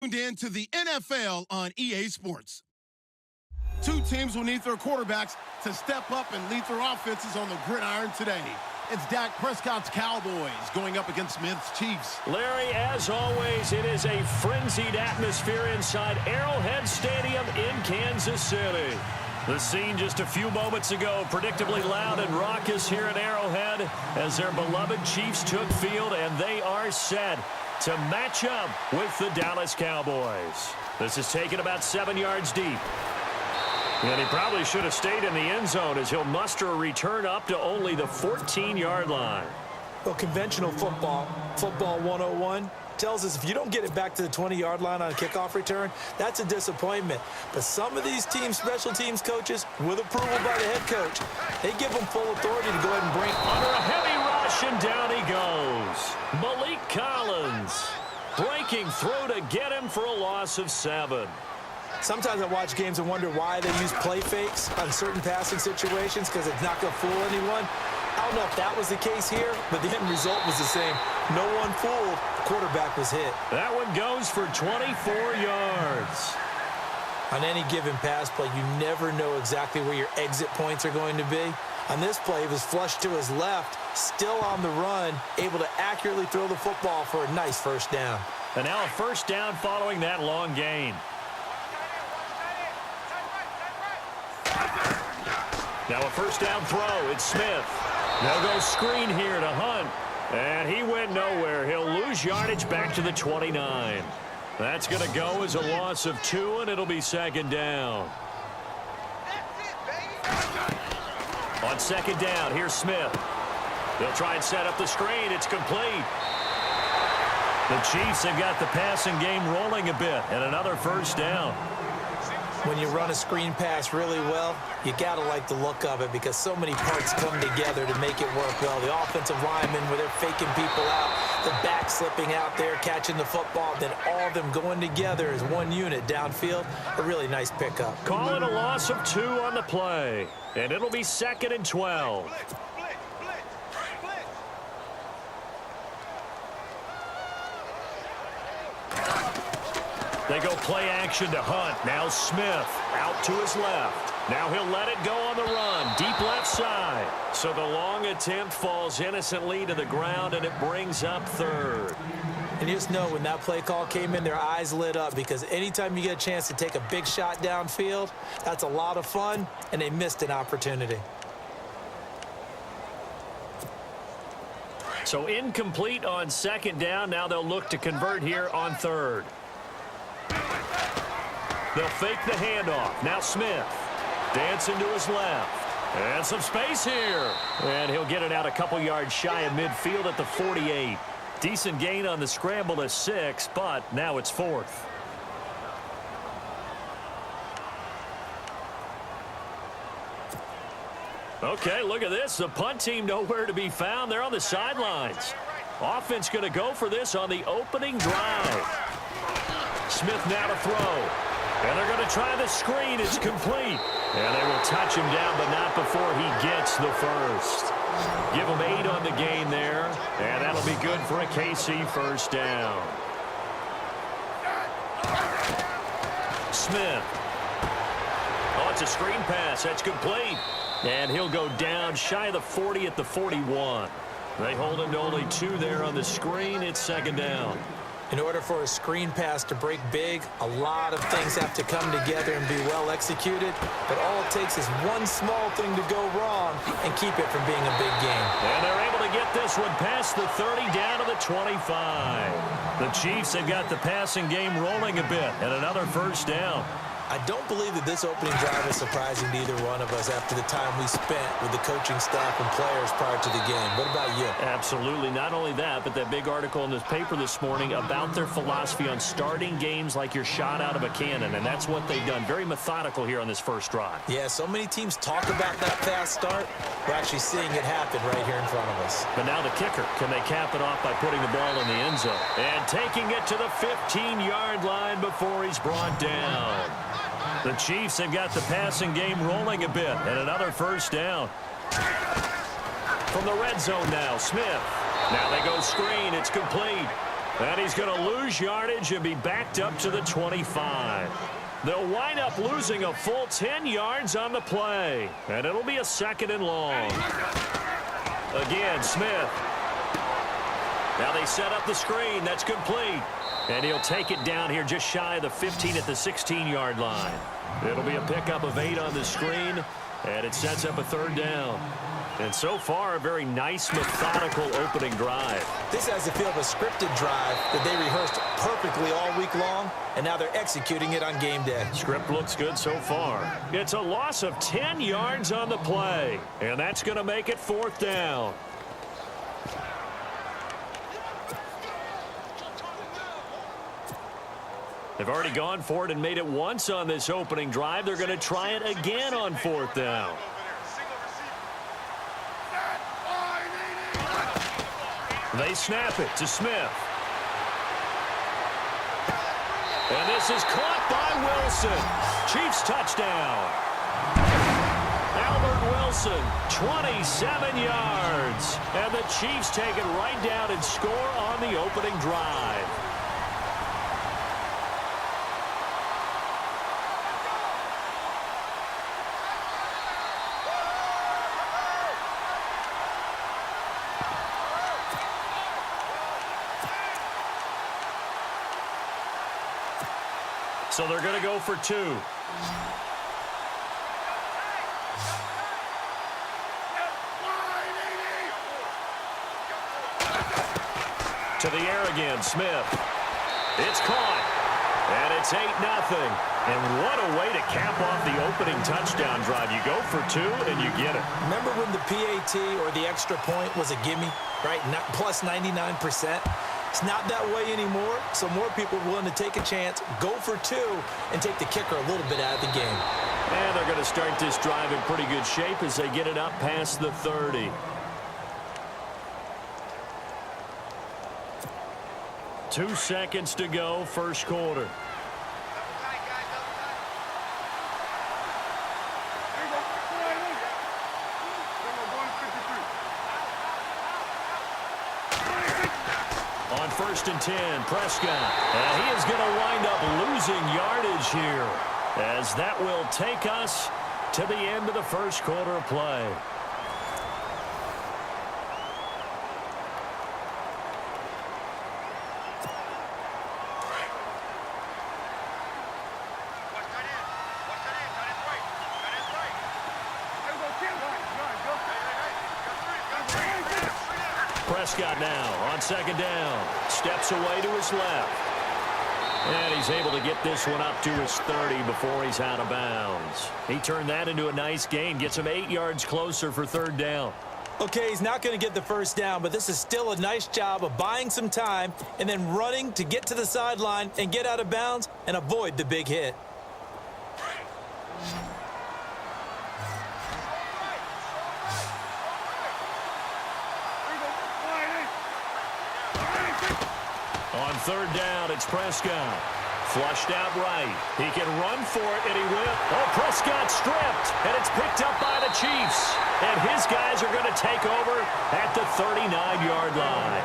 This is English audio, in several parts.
Tuned in to the NFL on EA Sports. Two teams will need their quarterbacks to step up and lead their offenses on the gridiron today. It's Dak Prescott's Cowboys going up against Smith's Chiefs. Larry, as always, it is a frenzied atmosphere inside Arrowhead Stadium in Kansas City. The scene just a few moments ago, predictably loud and raucous here at Arrowhead as their beloved Chiefs took field, and they are set to match up with the Dallas Cowboys. This is taken about 7 yards deep. And he probably should have stayed in the end zone as he'll muster a return up to only the 14-yard line. Well, conventional football 101, tells us if you don't get it back to the 20-yard line on a kickoff return, that's a disappointment. But some of these teams, special teams coaches, with approval by the head coach, they give them full authority to go ahead and bring under a heavy rush, and down he goes. Malik Collins breaking through to get him for a loss of 7. Sometimes I watch games and wonder why they use play fakes on certain passing situations because it's not going to fool anyone. I don't know if that was the case here, but the end result was the same. No one fooled. The quarterback was hit. That one goes for 24 yards. On any given pass play, you never know exactly where your exit points are going to be. On this play, he was flushed to his left, still on the run, able to accurately throw the football for a nice first down. And now a first down following that long gain. Now a first down throw. It's Smith. They'll go screen here to Hunt. And he went nowhere. He'll lose yardage back to the 29. That's going to go as a loss of 2, and it'll be second down. On second down, here's Smith. They'll try and set up the screen. It's complete. The Chiefs have got the passing game rolling a bit, and another first down. When you run a screen pass really well, you got to like the look of it because so many parts come together to make it work well. The offensive linemen, where they're faking people out, the back slipping out there, catching the football, then all of them going together as one unit downfield. A really nice pickup. Call it a loss of 2 on the play, and it'll be 2nd and 12. They go play action to Hunt. Now Smith out to his left. Now he'll let it go on the run. Deep left side. So the long attempt falls innocently to the ground, and it brings up 3rd. And you just know when that play call came in, their eyes lit up because anytime you get a chance to take a big shot downfield, that's a lot of fun, and they missed an opportunity. So incomplete on second down. Now they'll look to convert here on 3rd. They'll fake the handoff. Now Smith dancing to his left. And some space here. And he'll get it out a couple yards shy of midfield at the 48. Decent gain on the scramble to 6, but now it's 4th. Okay, look at this. The punt team nowhere to be found. They're on the sidelines. Offense going to go for this on the opening drive. Smith now to throw. And they're going to try the screen. It's complete. And they will touch him down, but not before he gets the first. Give him 8 on the gain there. And that'll be good for a KC first down. Smith. Oh, it's a screen pass. That's complete. And he'll go down shy of the 40 at the 41. They hold him to only 2 there on the screen. It's second down. In order for a screen pass to break big, a lot of things have to come together and be well executed. But all it takes is one small thing to go wrong and keep it from being a big game. And they're able to get this one past the 30 down to the 25. The Chiefs have got the passing game rolling a bit and another first down. I don't believe that this opening drive is surprising to either one of us after the time we spent with the coaching staff and players prior to the game. What about you? Absolutely. Not only that, but that big article in this paper this morning about their philosophy on starting games like you're shot out of a cannon, and that's what they've done. Very methodical here on this first drive. Yeah, so many teams talk about that fast start. We're actually seeing it happen right here in front of us. But now the kicker. Can they cap it off by putting the ball in the end zone? And taking it to the 15-yard line before he's brought down. The Chiefs have got the passing game rolling a bit, and another first down. From the red zone now, Smith. Now they go screen. It's complete. And he's going to lose yardage and be backed up to the 25. They'll wind up losing a full 10 yards on the play. And it'll be a 2nd and long. Again, Smith. Now they set up the screen. That's complete. And he'll take it down here just shy of the 15 at the 16-yard line. It'll be a pickup of 8 on the screen, and it sets up a 3rd down. And so far, a very nice, methodical opening drive. This has the feel of a scripted drive that they rehearsed perfectly all week long, and now they're executing it on game day. Script looks good so far. It's a loss of 10 yards on the play, and that's going to make it 4th down. They've already gone for it and made it once on this opening drive. They're going to try it again on 4th down. They snap it to Smith. And this is caught by Wilson. Chiefs touchdown. Albert Wilson, 27 yards. And the Chiefs take it right down and score on the opening drive. So they're going to go for 2. To the air again, Smith. It's caught. And it's 8-0. And what a way to cap off the opening touchdown drive. You go for 2 and you get it. Remember when the PAT or the extra point was a gimme, right? Plus 99%. It's not that way anymore, so more people are willing to take a chance, go for 2, and take the kicker a little bit out of the game. And they're going to start this drive in pretty good shape as they get it up past the 30. 2 seconds to go, first quarter. On 1st and 10, Prescott. And he is going to wind up losing yardage here, as that will take us to the end of the first quarter of play. Prescott now on 2nd down. Steps away to his left. And he's able to get this one up to his 30 before he's out of bounds. He turned that into a nice gain. Gets him 8 yards closer for 3rd down. Okay, he's not going to get the 1st down, but this is still a nice job of buying some time and then running to get to the sideline and get out of bounds and avoid the big hit. On 3rd down, it's Prescott. Flushed out right. He can run for it, and he will. Oh, Prescott stripped, and it's picked up by the Chiefs. And his guys are going to take over at the 39-yard line.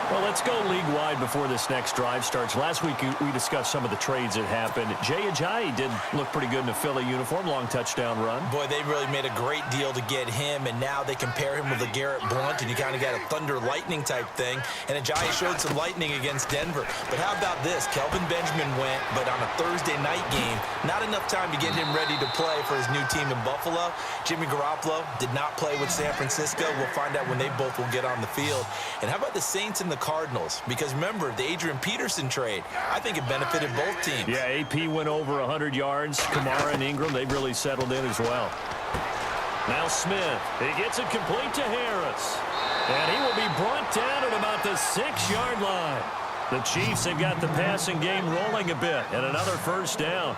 Well, let's go league-wide before this next drive starts. Last week, we discussed some of the trades that happened. Jay Ajayi did look pretty good in a Philly uniform, long touchdown run. Boy, they really made a great deal to get him, and now they compare him with LeGarrette Blount, and you kind of got a thunder-lightning type thing. And Ajayi showed some lightning against Denver. But how about this? Kelvin Benjamin went, but on a Thursday night game, not enough time to get him ready to play for his new team in Buffalo. Jimmy Garoppolo did not play with San Francisco. We'll find out when they both will get on the field. And how about the Saints and the Cardinals? Because remember, the Adrian Peterson trade, I think it benefited both teams. Yeah, AP went over 100 yards. Kamara and Ingram, they've really settled in as well. Now Smith, he gets it complete to Harris. And he will be brought down at about the 6-yard line. The Chiefs have got the passing game rolling a bit, and another 1st down.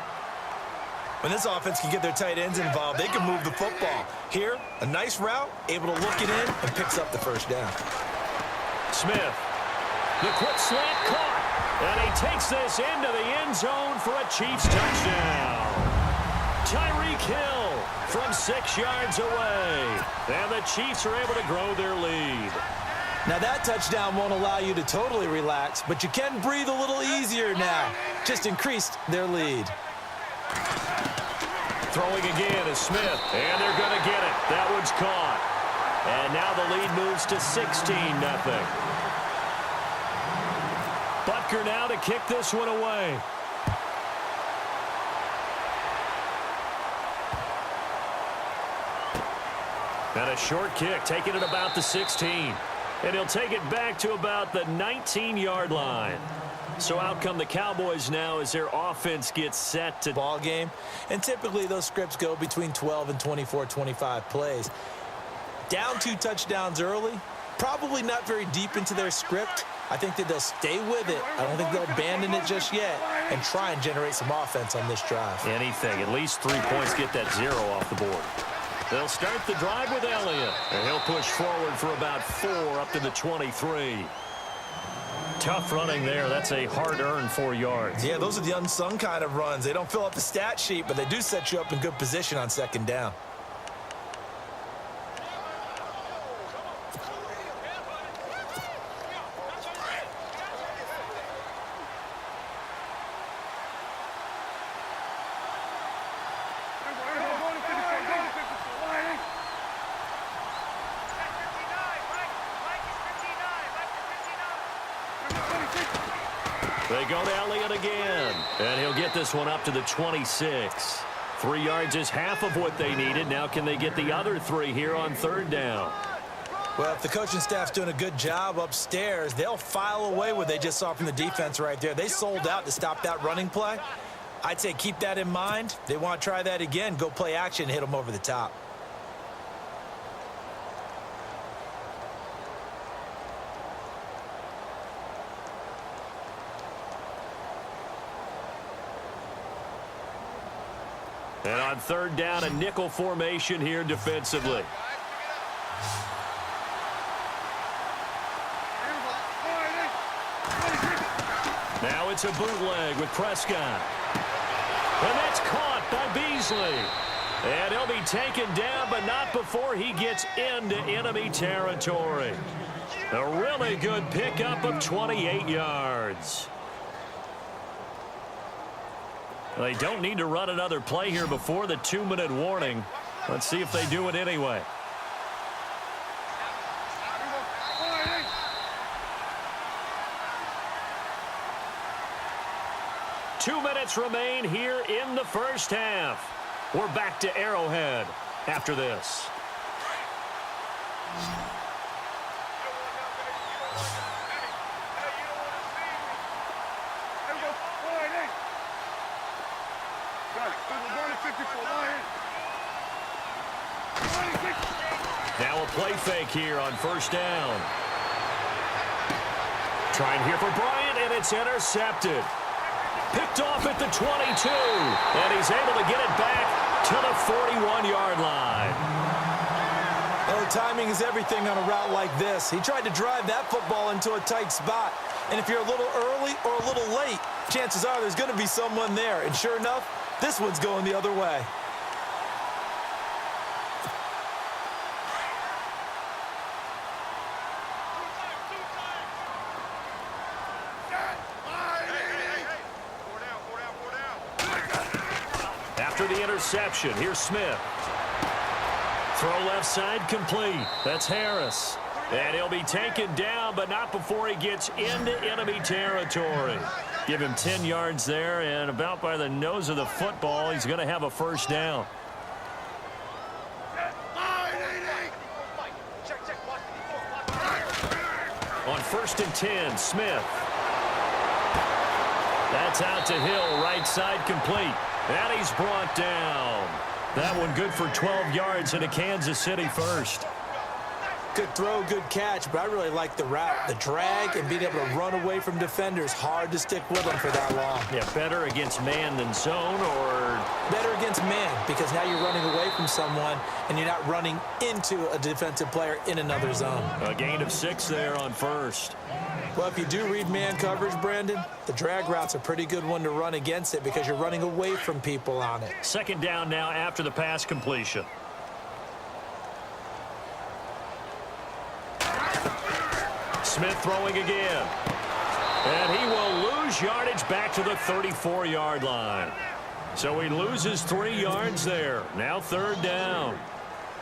When this offense can get their tight ends involved, they can move the football. Here, a nice route, able to look it in, and picks up the 1st down. Smith, the quick slant caught, and he takes this into the end zone for a Chiefs touchdown. Tyreek Hill from 6 yards away, and the Chiefs are able to grow their lead. Now that touchdown won't allow you to totally relax, but you can breathe a little easier now. Just increased their lead. Throwing again is Smith, and they're going to get it. That one's caught. And now the lead moves to 16-0. Butker now to kick this one away. And a short kick, taking it about the 16. And he'll take it back to about the 19-yard line. So out come the Cowboys now as their offense gets set to ball game. And typically those scripts go between 12 and 24, 25 plays. Down 2 touchdowns early, probably not very deep into their script. I think that they'll stay with it. I don't think they'll abandon it just yet and try and generate some offense on this drive. Anything, at least 3 points, get that 0 off the board. They'll start the drive with Elliott, and he'll push forward for about 4 up to the 23. Tough running there. That's a hard-earned 4 yards. Yeah, those are the unsung kind of runs. They don't fill up the stat sheet, but they do set you up in good position on second down. They go to Elliott again, and he'll get this one up to the 26. 3 yards is half of what they needed. Now can they get the other 3 here on third down? Well, if the coaching staff's doing a good job upstairs, they'll file away what they just saw from the defense right there. They sold out to stop that running play. I'd say keep that in mind. They want to try that again, go play action, hit them over the top. And on third down, a nickel formation here defensively. Now it's a bootleg with Prescott. And that's caught by Beasley. And he'll be taken down, but not before he gets into enemy territory. A really good pickup of 28 yards. They don't need to run another play here before the 2-minute warning. Let's see if they do it anyway. Two minutes remain here in the first half. We're back to Arrowhead after this. Now a play fake here on first down. Trying here for Bryant, and it's intercepted. Picked off at the 22, and he's able to get it back to the 41-yard line. Oh, timing is everything on a route like this. He tried to drive that football into a tight spot. And if you're a little early or a little late, chances are there's going to be someone there. And sure enough, this one's going the other way. After the interception, here's Smith. Throw left side complete. That's Harris. And he'll be taken down, but not before he gets into enemy territory. Give him 10 yards there, and about by the nose of the football, he's going to have a first down. On 1st and 10, Smith. That's out to Hill, right side complete. And he's brought down. That one good for 12 yards into Kansas City first. Good throw, good catch, but I really like the route. The drag and being able to run away from defenders, hard to stick with them for that long. Yeah, better against man than zone, or? Better against man, because now you're running away from someone and you're not running into a defensive player in another zone. A gain of 6 there on first. Well, if you do read man coverage, Brandon, the drag route's a pretty good one to run against it because you're running away from people on it. Second down now after the pass completion. Smith throwing again. And he will lose yardage back to the 34-yard line. So he loses 3 yards there. Now 3rd down.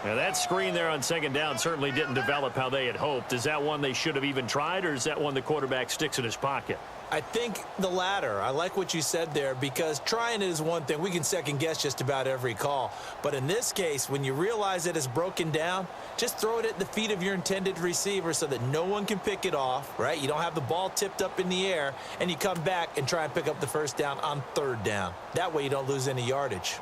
Now that screen there on 2nd down certainly didn't develop how they had hoped. Is that one they should have even tried, or is that one the quarterback sticks in his pocket? I think the latter. I like what you said there, because trying it is one thing. We can second guess just about every call. But in this case, when you realize that it's broken down, just throw it at the feet of your intended receiver so that no one can pick it off, right? You don't have the ball tipped up in the air, and you come back and try and pick up the 1st down on 3rd down. That way you don't lose any yardage.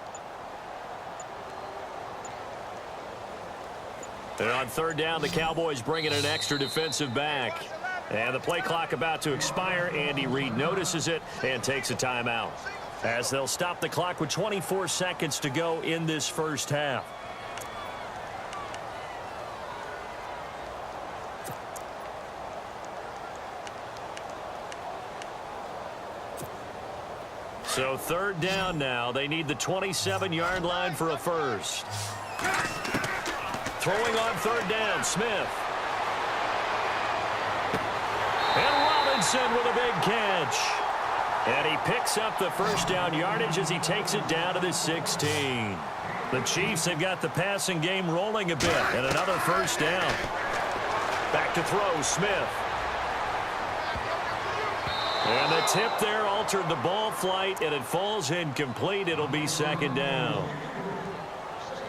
And on 3rd down, the Cowboys bring in an extra defensive back. And the play clock about to expire. Andy Reid notices it and takes a timeout, as they'll stop the clock with 24 seconds to go in this 1st half. So 3rd down now. They need the 27-yard line for a first. Throwing on 3rd down, Smith. And Robinson with a big catch. And he picks up the 1st down yardage as he takes it down to the 16. The Chiefs have got the passing game rolling a bit. And another 1st down. Back to throw, Smith. And the tip there altered the ball flight, and it falls incomplete. It'll be 2nd down.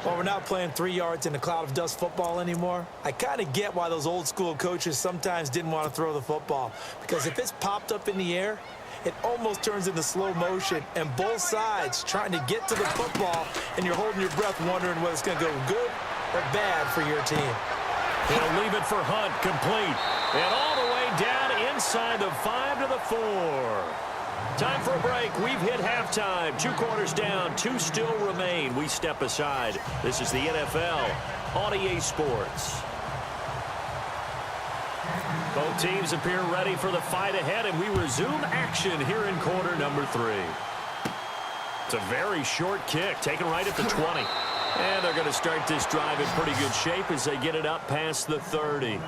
Well, we're not playing 3 yards in a cloud of dust football anymore. I kind of get why those old school coaches sometimes didn't want to throw the football, because if it's popped up in the air, it almost turns into slow motion, and both sides trying to get to the football, and you're holding your breath wondering whether it's going to go good or bad for your team. He'll leave it for Hunt, complete. And all the way down inside the 5 to the 4. Time for a break. We've hit halftime. 2 quarters down. 2 still remain. We step aside. This is the NFL on EA Sports. Both teams appear ready for the fight ahead, and we resume action here in quarter number 3. It's a very short kick, taken right at the 20. And they're going to start this drive in pretty good shape as they get it up past the 30.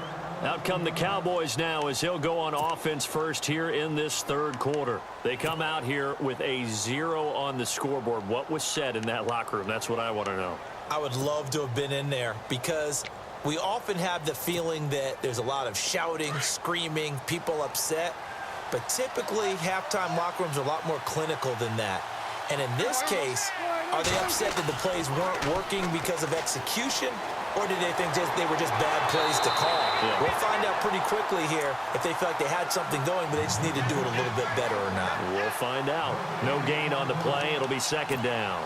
Out come the Cowboys now as he'll go on offense first here in this 3rd quarter. They come out here with a 0 on the scoreboard. What was said in that locker room? That's what I want to know. I would love to have been in there, because we often have the feeling that there's a lot of shouting, screaming, people upset. But typically, halftime locker rooms are a lot more clinical than that. And in this case, are they upset that the plays weren't working because of execution? Or did they think they were just bad plays to call? Yeah. We'll find out pretty quickly here if they feel like they had something going, but they just need to do it a little bit better or not. We'll find out. No gain on the play. It'll be 2nd down.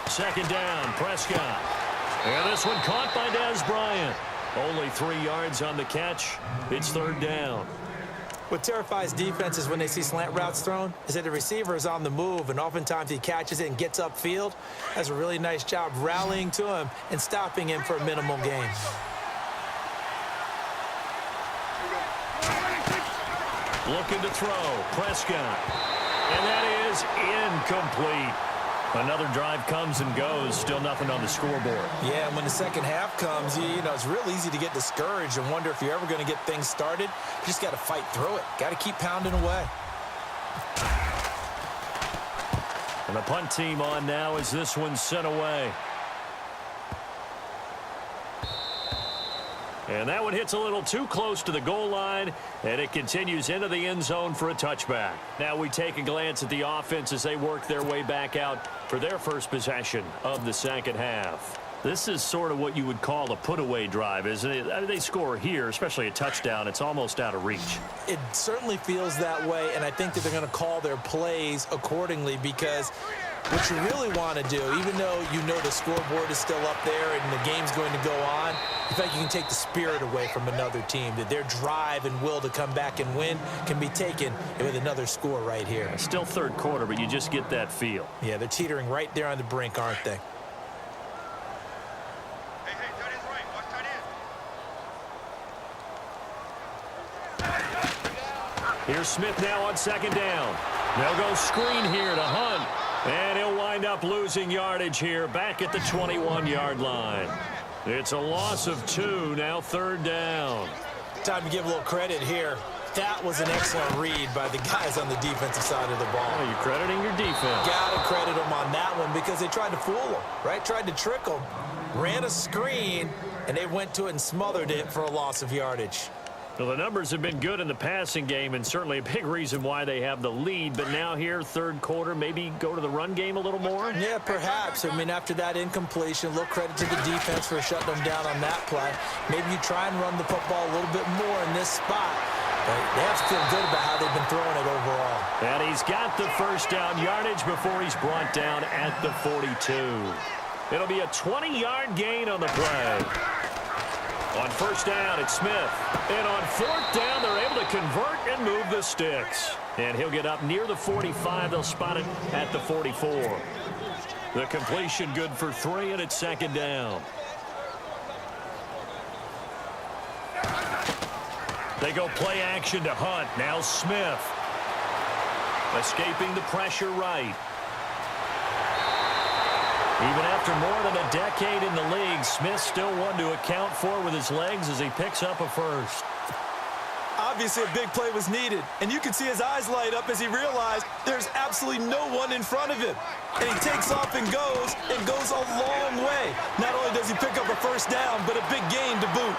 Second down, Prescott. And this one caught by Dez Bryant. Only 3 yards on the catch. It's 3rd down. What terrifies defenses when they see slant routes thrown is that the receiver is on the move, and oftentimes he catches it and gets upfield. Does a really nice job rallying to him and stopping him for a minimal gain. Looking to throw, Prescott. And that is incomplete. Another drive comes and goes, still nothing on the scoreboard. Yeah, and when the second half comes, you know, it's real easy to get discouraged and wonder if you're ever going to get things started. You just got to fight through it. Got to keep pounding away. And the punt team on now as this one's sent away. And that one hits a little too close to the goal line, and it continues into the end zone for a touchback. Now we take a glance at the offense as they work their way back out for their first possession of the second half. This is sort of what you would call a put-away drive, isn't it? I mean, they score here, especially a touchdown. It's almost out of reach. It certainly feels that way, and I think that they're going to call their plays accordingly, because What you really want to do, even though you know the scoreboard is still up there and the game's going to go on, in fact, you can take the spirit away from another team, that their drive and will to come back and win can be taken with another score right here. Still third quarter, but you just get that feel. Yeah, they're teetering right there on the brink, aren't they? Here's Smith now on second down. They'll go screen here to Hunt. And he'll wind up losing yardage here back at the 21-yard line. It's a loss of 2, now third down. Time to give a little credit here. That was an excellent read by the guys on the defensive side of the ball. Oh, you're crediting your defense. Got to credit them on that one because they tried to fool them, right? Tried to trick them. Ran a screen, and they went to it and smothered it for a loss of yardage. Well, the numbers have been good in the passing game and certainly a big reason why they have the lead. But now here, third quarter, maybe go to the run game a little more? Yeah, perhaps. I mean, after that incompletion, a little credit to the defense for shutting them down on that play. Maybe you try and run the football a little bit more in this spot. But they have to feel good about how they've been throwing it overall. And he's got the first down yardage before he's brought down at the 42. It'll be a 20-yard gain on the play. On first down, it's Smith. And on fourth down, they're able to convert and move the sticks. And he'll get up near the 45. They'll spot it at the 44. The completion good for 3, and it's second down. They go play action to Hunt. Now Smith. Escaping the pressure right. Even after more than a decade in the league, Smith still one to account for with his legs as he picks up a first. Obviously, a big play was needed, and you can see his eyes light up as he realized there's absolutely no one in front of him. And he takes off and goes a long way. Not only does he pick up a first down, but a big gain to boot.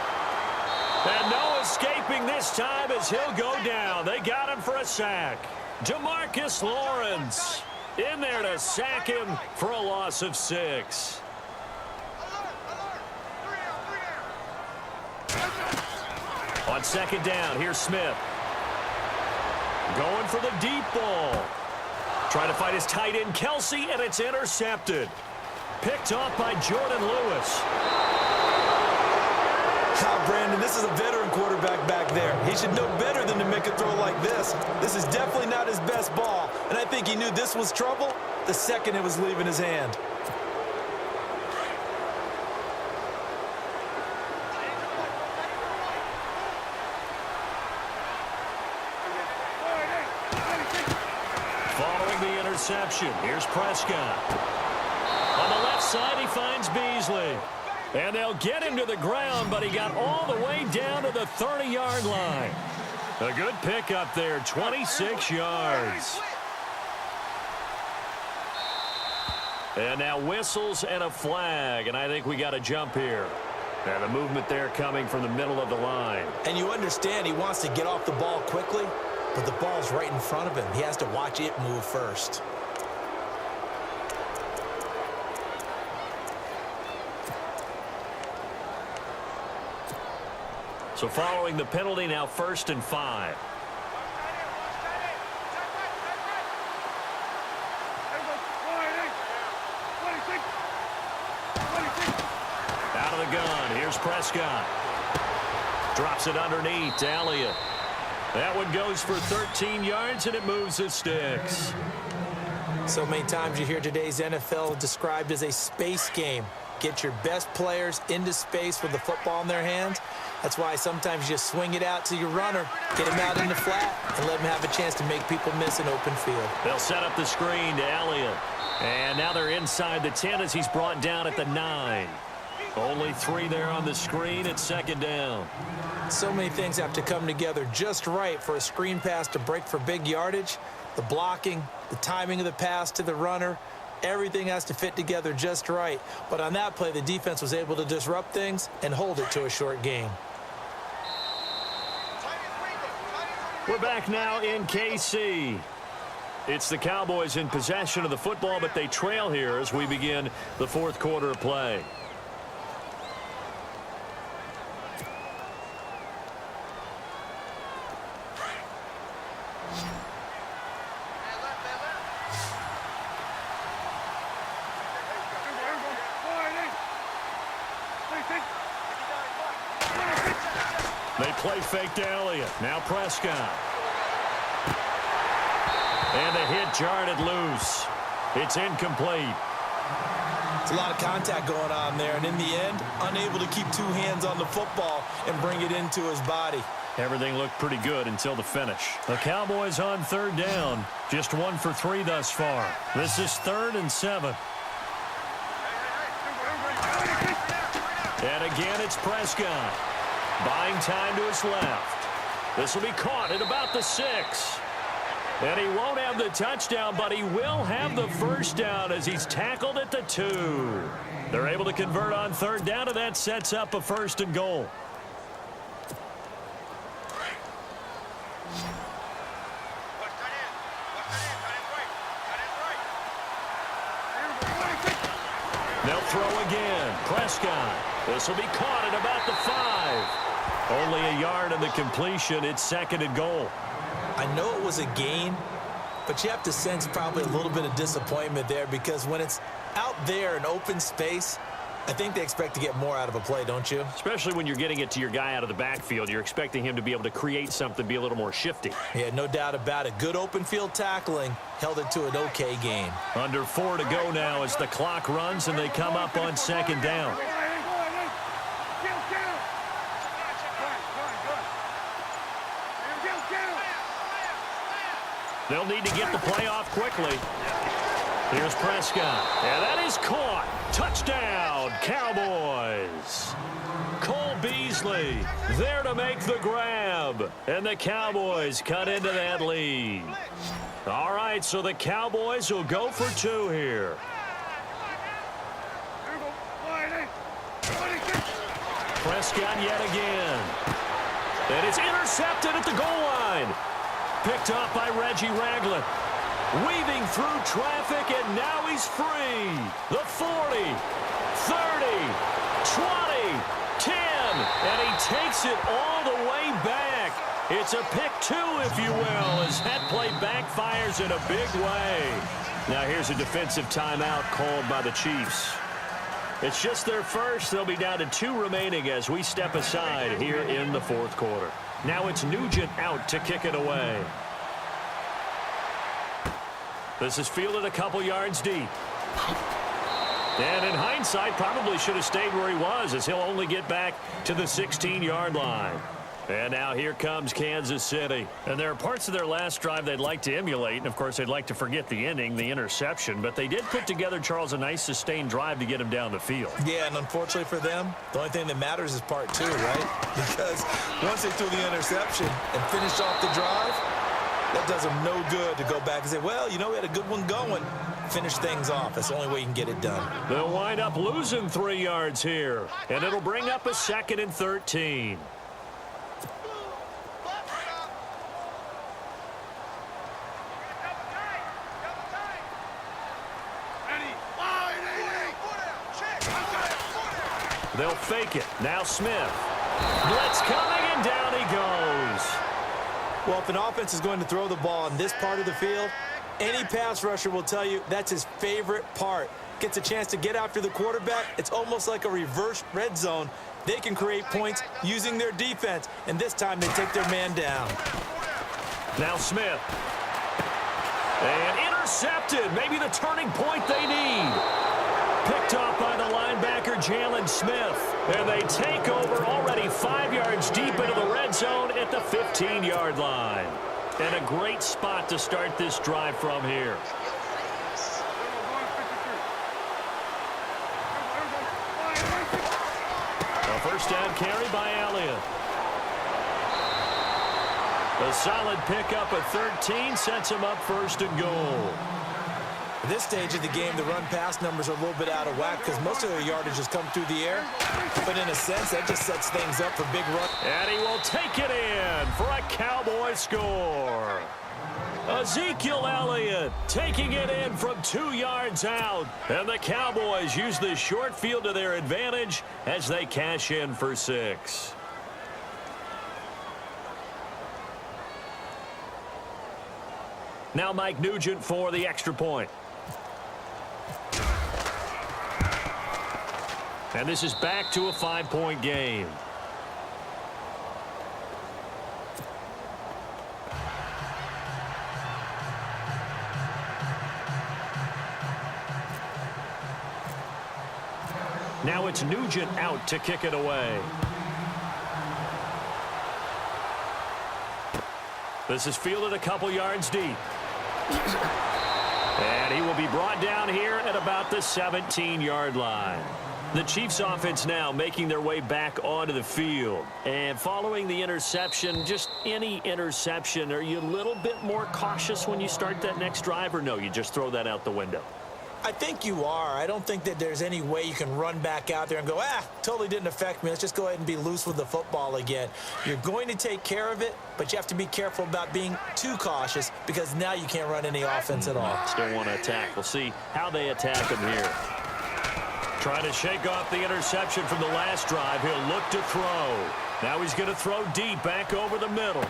And no escaping this time as he'll go down. They got him for a sack. DeMarcus Lawrence in there to sack him for a loss of 6. On second down, here's Smith. Going for the deep ball. Trying to fight his tight end, Kelsey, and it's intercepted. Picked off by Jordan Lewis. Brandon, this is a veteran quarterback back there. He should know better than to make a throw like this. This is definitely not his best ball, and I think he knew this was trouble the second it was leaving his hand. Following the interception, here's Prescott. On the left side, he finds Beasley. And they'll get him to the ground, but he got all the way down to the 30-yard line. A good pickup there, 26 yards. And now whistles and a flag, and I think we got a jump here. And the movement there coming from the middle of the line. And you understand he wants to get off the ball quickly, but the ball's right in front of him. He has to watch it move first. So following the penalty, now 1st and 5. Out of the gun, here's Prescott. Drops it underneath to Elliott. That one goes for 13 yards, and it moves the sticks. So many times you hear today's NFL described as a space game. Get your best players into space with the football in their hands. That's why sometimes you swing it out to your runner, get him out in the flat, and let him have a chance to make people miss an open field. They'll set up the screen to Elliott. And now they're inside the 10 as he's brought down at the 9. Only 3 there on the screen. It's second down. So many things have to come together just right for a screen pass to break for big yardage. The blocking, the timing of the pass to the runner, everything has to fit together just right. But on that play, the defense was able to disrupt things and hold it to a short gain. We're back now in KC. It's the Cowboys in possession of the football, but they trail here as we begin the 4th quarter of play. play fake to Elliott. Now Prescott. And the hit jarred it loose. It's incomplete. It's a lot of contact going on there, and in the end, unable to keep two hands on the football and bring it into his body. Everything looked pretty good until the finish. The Cowboys on third down. Just 1 for 3 thus far. This is 3rd and 7. And again, it's Prescott. Buying time to his left. This will be caught at about the 6. And he won't have the touchdown, but he will have the first down as he's tackled at the 2. They're able to convert on third down, and that sets up a 1st and goal. They'll throw again. Prescott. This will be caught at about the 5. Only a yard on the completion. It's 2nd and goal. I know it was a gain, but you have to sense probably a little bit of disappointment there because when it's out there in open space, I think they expect to get more out of a play, don't you? Especially when you're getting it to your guy out of the backfield. You're expecting him to be able to create something, be a little more shifty. Yeah, no doubt about it. Good open field tackling held it to an okay game. Under 4 to go now as the clock runs and they come up on 2nd down. They'll need to get the play off quickly. Here's Prescott. And that is caught. Touchdown, Cowboys. Cole Beasley there to make the grab. And the Cowboys cut into that lead. All right, so the Cowboys will go for 2 here. Prescott yet again. And it's intercepted at the goal line. Picked up by Reggie Ragland. Weaving through traffic, and now he's free. The 40, 30, 20, 10, and he takes it all the way back. It's a pick 2, if you will, as that play backfires in a big way. Now here's a defensive timeout called by the Chiefs. It's just their first. They'll be down to 2 remaining as we step aside here in the 4th quarter. Now it's Nugent out to kick it away. This is fielded a couple yards deep. And in hindsight, probably should have stayed where he was as he'll only get back to the 16-yard line. And now here comes Kansas City. And there are parts of their last drive they'd like to emulate. And, of course, they'd like to forget the ending, the interception. But they did put together, Charles, a nice sustained drive to get him down the field. Yeah, and unfortunately for them, the only thing that matters is part 2, right? Because once they threw the interception and finished off the drive, that does them no good to go back and say, well, you know, we had a good one going. Finish things off. That's the only way you can get it done. They'll wind up losing 3 yards here. And it'll bring up a 2nd and 13. They'll fake it. Now Smith. Blitz coming, and down he goes. Well, if an offense is going to throw the ball in this part of the field, any pass rusher will tell you that's his favorite part. Gets a chance to get after the quarterback. It's almost like a reverse red zone. They can create points using their defense, and this time they take their man down. Now Smith. And intercepted. Maybe the turning point they need. Picked up by the linebacker, Jalen Smith. And they take over already 5 yards deep into the red zone at the 15-yard line. And a great spot to start this drive from here. A first down carry by Elliott. A solid pickup at 13 sets him up 1st and goal. At this stage of the game, the run-pass numbers are a little bit out of whack because most of their yardage has come through the air. But in a sense, that just sets things up for big run. And he will take it in for a Cowboy score. Ezekiel Elliott taking it in from 2 yards out. And the Cowboys use the short field to their advantage as they cash in for 6. Now Mike Nugent for the extra point. And this is back to a 5-point game. Now it's Nugent out to kick it away. This is fielded a couple yards deep. And he will be brought down here at about the 17-yard line. The Chiefs offense now making their way back onto the field. And following the interception, just any interception, are you a little bit more cautious when you start that next drive, or no, you just throw that out the window? I think you are. I don't think that there's any way you can run back out there and go, totally didn't affect me. Let's just go ahead and be loose with the football again. You're going to take care of it, but you have to be careful about being too cautious because now you can't run any offense at all. Still want to attack. We'll see how they attack him here. Trying to shake off the interception from the last drive. He'll look to throw. Now he's going to throw deep back over the middle.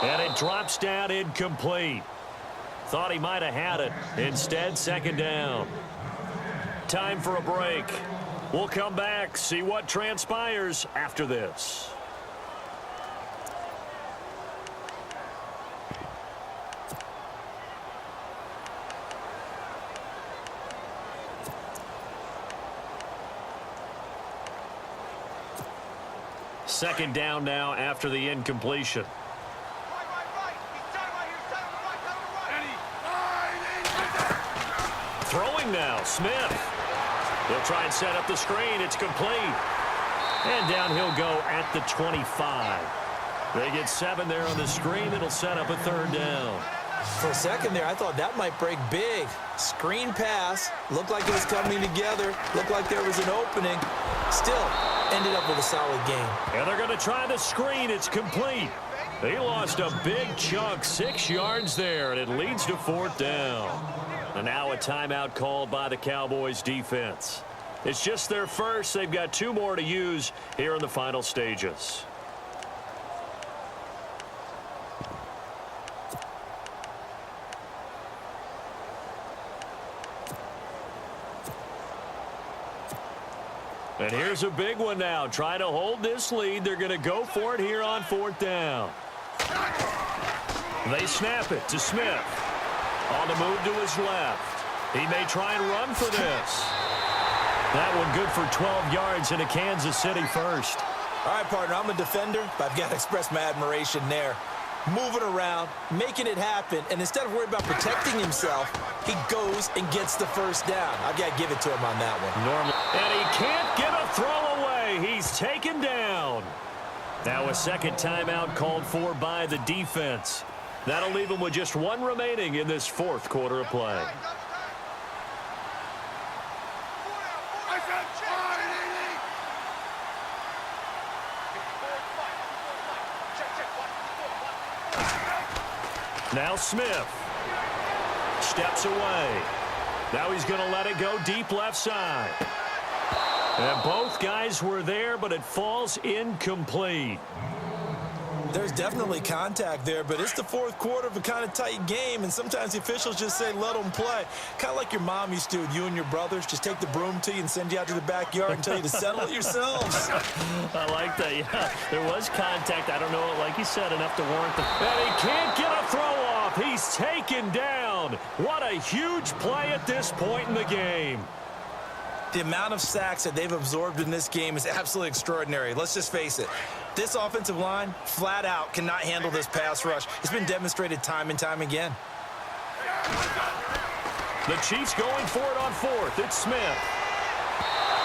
And it drops down incomplete. Thought he might have had it. Instead, second down. Time for a break. We'll come back, see what transpires after this. Second down now after the incompletion. Throwing now, Smith. He'll try and set up the screen. It's complete. And down he'll go at the 25. They get 7 there on the screen. It'll set up a third down. For a second there, I thought that might break big. Screen pass. Looked like it was coming together. Looked like there was an opening. Still, ended up with a solid game. And they're going to try the screen. It's complete. They lost a big chunk, 6 yards there, and it leads to fourth down. And now a timeout called by the Cowboys defense. It's just their first. They've got 2 more to use here in the final stages. And here's a big one now. Trying to hold this lead. They're going to go for it here on fourth down. They snap it to Smith. On the move to his left. He may try and run for this. That one good for 12 yards in a Kansas City first. All right, partner, I'm a defender, but I've got to express my admiration there. Moving around, making it happen, and instead of worrying about protecting himself, he goes and gets the first down. I've got to give it to him on that one. Normal. And he can't get a throw away. He's taken down. Now a second timeout called for by the defense. That'll leave him with just 1 remaining in this fourth quarter of play. Now Smith steps away. Now he's going to let it go deep left side. And both guys were there, but it falls incomplete. There's definitely contact there, but it's the fourth quarter of a kind of tight game, and sometimes the officials just say, let them play. Kind of like your mom used to with you and your brothers. Just take the broom to you and send you out to the backyard and tell you to settle it yourselves. I like that, yeah. There was contact. I don't know, like you said, enough to warrant the... And he can't get a throw off. He's taken down. What a huge play at this point in the game. The amount of sacks that they've absorbed in this game is absolutely extraordinary. Let's just face it. This offensive line, flat out, cannot handle this pass rush. It's been demonstrated time and time again. The Chiefs going for it on fourth. It's Smith.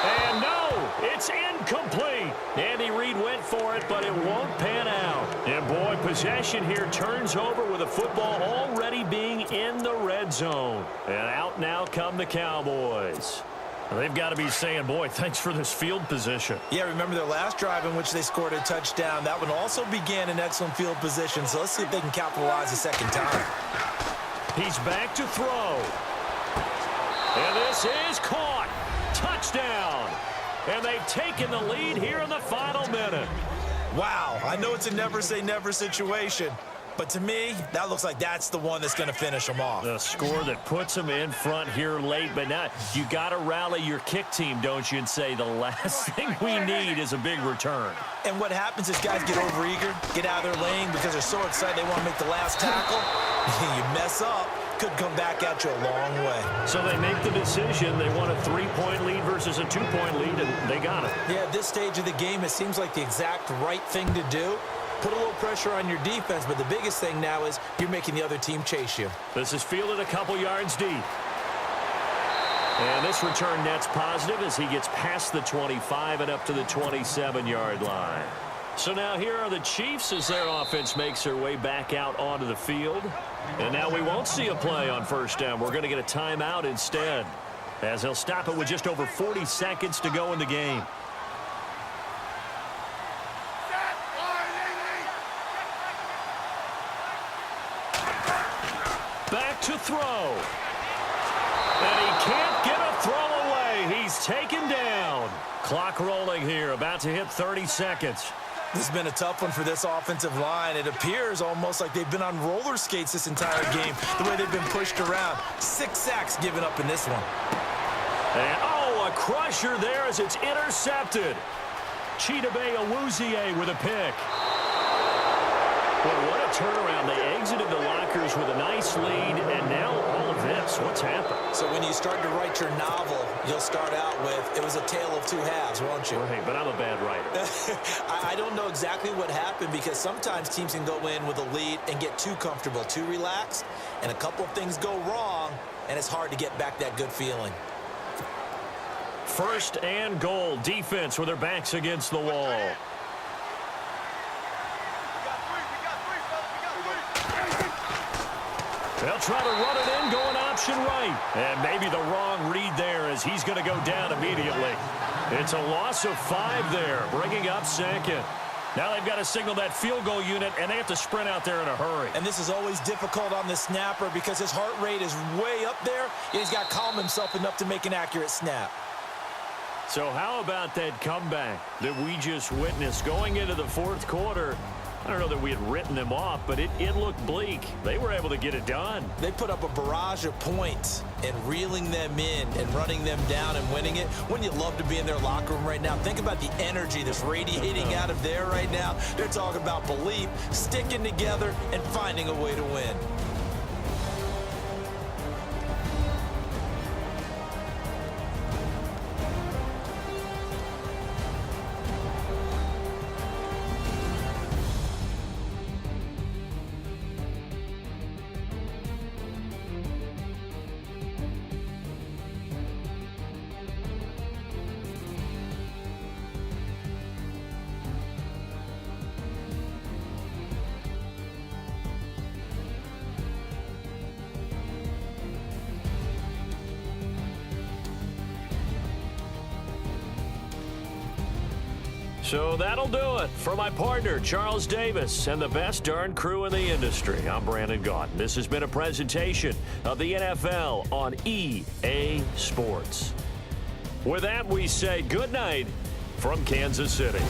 And no, it's incomplete. Andy Reid went for it, but it won't pan out. And boy, possession here turns over with the football already being in the red zone. And out now come the Cowboys. They've got to be saying, boy, thanks for this field position. Yeah, remember their last drive in which they scored a touchdown. That one also began in excellent field position, so let's see if they can capitalize a second time. He's back to throw. And this is caught. Touchdown. And they've taken the lead here in the final minute. Wow, I know it's a never-say-never situation, but to me, that looks like that's the one that's going to finish them off. The score that puts them in front here late, but now you got to rally your kick team, don't you, and say the last thing we need is a big return. And what happens is guys get overeager, get out of their lane because they're so excited they want to make the last tackle. You mess up, could come back at you a long way. So they make the decision. They want a 3-point lead versus a 2-point lead, and they got it. Yeah, at this stage of the game, it seems like the exact right thing to do. Put a little pressure on your defense, but the biggest thing now is you're making the other team chase you. This is fielded a couple yards deep. And this return net's positive as he gets past the 25 and up to the 27-yard line. So now here are the Chiefs as their offense makes their way back out onto the field. And now we won't see a play on first down. We're going to get a timeout instead, as they'll stop it with just over 40 seconds to go in the game. Back to throw. And he can't get a throw away. He's taken down. Clock rolling here, about to hit 30 seconds. This has been a tough one for this offensive line. It appears almost like they've been on roller skates this entire game, the way they've been pushed around. 6 sacks given up in this one. And, oh, a crusher there as it's intercepted. Chidobe Awuzie with a pick. Well, what a turnaround. They exited the lockers with a nice lead, and now all of this. What's happened? So when you start to write your novel, you'll start out with, it was a tale of two halves, won't you? Right, but I'm a bad writer. I don't know exactly what happened, because sometimes teams can go in with a lead and get too comfortable, too relaxed, and a couple of things go wrong, and it's hard to get back that good feeling. First and goal. Defense with their backs against the wall. They'll try to run it in, going option right. And maybe the wrong read there as he's going to go down immediately. It's a loss of 5 there, bringing up second. Now they've got to signal that field goal unit, and they have to sprint out there in a hurry. And this is always difficult on the snapper because his heart rate is way up there, and he's got to calm himself enough to make an accurate snap. So how about that comeback that we just witnessed going into the fourth quarter? I don't know that we had written them off, but it looked bleak. They were able to get it done. They put up a barrage of points, and reeling them in and running them down and winning it. Wouldn't you love to be in their locker room right now? Think about the energy that's radiating out of there right now. They're talking about belief, sticking together, and finding a way to win. So that'll do it for my partner, Charles Davis, and the best darn crew in the industry. I'm Brandon Gaudin. This has been a presentation of the NFL on EA Sports. With that, we say good night from Kansas City.